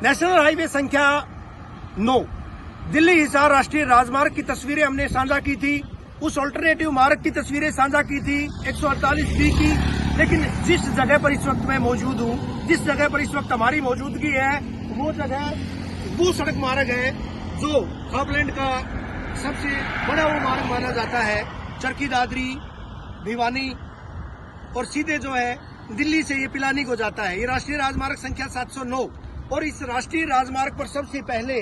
National highway संख्या 9 दिल्ली हिसार राष्ट्रीय राजमार्ग की तस्वीरें हमने साझा की थी। उस अल्टरनेटिव मार्ग की तस्वीरें साझा की थी 148B की। लेकिन जिस जगह पर इस वक्त मैं मौजूद हूं, जिस जगह पर इस वक्त हमारी मौजूदगी है, वो जगह वो सड़क मार्ग है जो खापलैंड का सबसे बड़ा वो मार्ग माना जाता है। चरखी दादरी, भिवानी और सीधे जो है दिल्ली से ये पिलानी को जाता है। ये राष्ट्रीय राजमार्ग संख्या 709 और इस राष्ट्रीय राजमार्ग पर सबसे पहले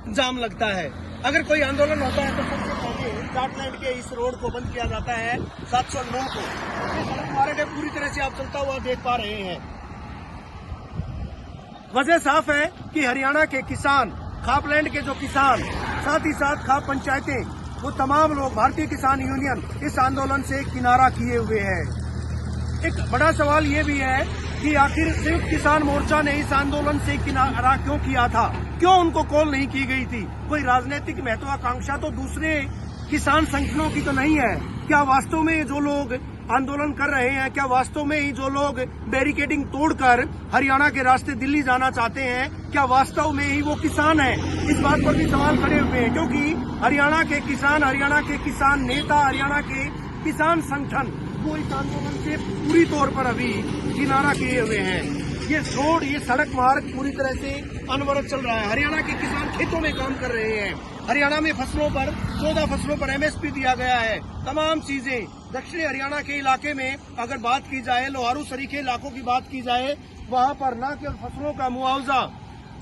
जाम लगता है। अगर कोई आंदोलन होता है तो सबसे पहले झारखंड के इस रोड को बंद किया जाता है 709 को। ये सड़क मार्ग है, पूरी तरह से आप चलता हुआ देख पा रहे हैं। वजह साफ है कि हरियाणा के किसान, खापलैंड के जो किसान, साथ ही साथ खाप पंचायतें, वो तमाम लोग भारतीय किसान यूनियन इस आंदोलन से किनारा किए हुए हैं। एक बड़ा सवाल ये भी है कि आखिर संयुक्त किसान मोर्चा ने इस आंदोलन से किनारा क्यों किया था, क्यों उनको कॉल नहीं की गई थी। कोई राजनीतिक महत्वाकांक्षा तो दूसरे किसान संगठनों की तो नहीं है। क्या वास्तव में जो लोग आंदोलन कर रहे हैं, क्या वास्तव में ही जो लोग बैरिकेडिंग तोड़कर हरियाणा के रास्ते दिल्ली जाना चाहते हैं, क्या वास्तव में ही वो किसान हैं? इस बात पर भी सवाल खड़े हुए हैं, क्योंकि हरियाणा के किसान नेता, हरियाणा के किसान संगठन वो इस आंदोलन से पूरी तौर पर अभी किनारा किए हुए हैं। ये सड़क मार्ग पूरी तरह से अनवरत चल रहा है। हरियाणा के किसान खेतों में काम कर रहे हैं। हरियाणा में 14 फसलों पर MSP दिया गया है। तमाम चीजें दक्षिणी हरियाणा के इलाके में अगर बात की जाए, लोहारू सरीखे इलाकों की बात की जाए, वहां पर न केवल फसलों का मुआवजा,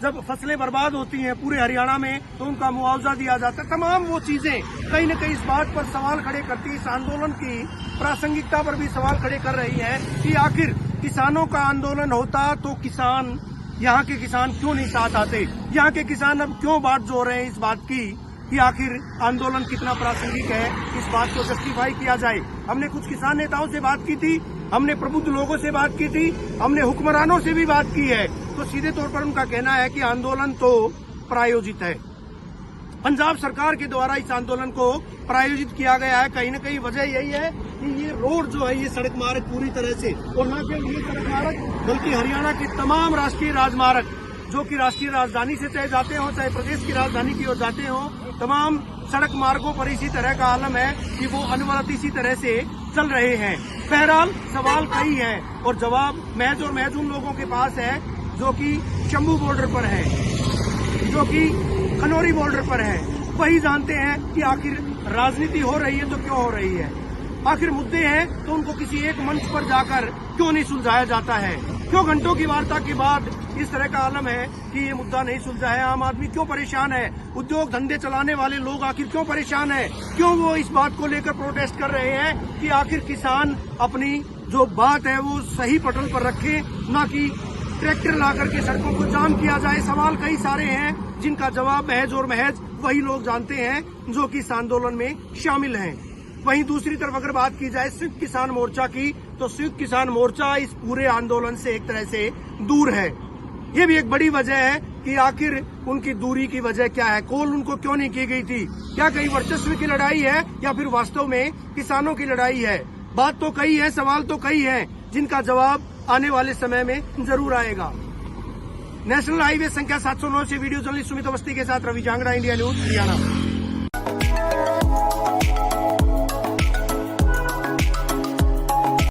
जब फसलें बर्बाद होती हैं पूरे हरियाणा में तो उनका मुआवजा दिया जाता है। तमाम वो चीजें कहीं न कहीं इस बात पर सवाल खड़े करती, इस आंदोलन की प्रासंगिकता पर भी सवाल खड़े कर रही है कि आखिर किसानों का आंदोलन होता तो किसान, यहाँ के किसान क्यों नहीं साथ आते। यहाँ के किसान अब क्यों बात जोड़ रहे हैं इस बात की कि आखिर आंदोलन कितना प्रासंगिक है, इस बात को जस्टिफाई किया जाए। हमने कुछ किसान नेताओं से बात की थी, हमने प्रबुद्ध लोगों से बात की थी, हमने हुक्मरानों से भी बात की है, तो सीधे तौर पर उनका कहना है कि आंदोलन तो प्रायोजित है। पंजाब सरकार के द्वारा इस आंदोलन को प्रायोजित किया गया है। कहीं न कहीं वजह यही है कि ये रोड जो है, ये सड़क मार्ग पूरी तरह से, और न केवल ये सड़क मार्ग बल्कि हरियाणा के तमाम राष्ट्रीय राजमार्ग जो कि राष्ट्रीय राजधानी से चाहे जाते हो, चाहे प्रदेश की राजधानी की ओर जाते हो, तमाम सड़क मार्गों पर इसी तरह का आलम है कि वो अनवरत इसी तरह से चल रहे हैं। बहरहाल सवाल कई हैं और जवाब महज और महज उन लोगों के पास है जो कि शंभू बॉर्डर पर है, जो कि खनौरी बॉर्डर पर है। वही जानते हैं कि आखिर राजनीति हो रही है तो क्यों हो रही है, आखिर मुद्दे हैं तो उनको किसी एक मंच पर जाकर क्यों नहीं सुलझाया जाता है, क्यों घंटों की वार्ता के बाद इस तरह का आलम है कि ये मुद्दा नहीं सुलझा है। आम आदमी क्यों परेशान है, उद्योग धंधे चलाने वाले लोग आखिर क्यों परेशान है, क्यों वो इस बात को लेकर प्रोटेस्ट कर रहे हैं कि आखिर किसान अपनी जो बात है वो सही पटल पर रखे, ना कि ट्रैक्टर ला करके सड़कों को जाम किया जाए। सवाल कई सारे हैं जिनका जवाब महज और महज वही लोग जानते हैं जो कि इस आंदोलन में शामिल हैं। वहीं दूसरी तरफ अगर बात की जाए संयुक्त किसान मोर्चा की, तो संयुक्त किसान मोर्चा इस पूरे आंदोलन से एक तरह से दूर है। ये भी एक बड़ी वजह है कि आखिर उनकी दूरी की वजह क्या है, कॉल उनको क्यों नहीं की गई थी। क्या कहीं वर्चस्व की लड़ाई है या फिर वास्तव में किसानों की लड़ाई है? बात तो कई है, सवाल तो कई हैं जिनका जवाब आने वाले समय में जरूर आएगा। नेशनल हाईवे संख्या 709 से वीडियो जर्नलिस्ट सुमित अवस्थी के साथ रवि जांगड़ा, इंडिया न्यूज, हरियाणा।